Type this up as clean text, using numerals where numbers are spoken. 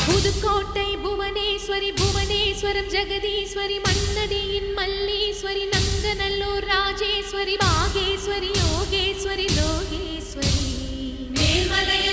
Pudukkottai Bhuvaneswari Puvaneswaram Jagadeeswari மன்னதியின் Malleswari Nanganallur Rajeswari Bageshwari Yogeswari Lokeswari Melmalai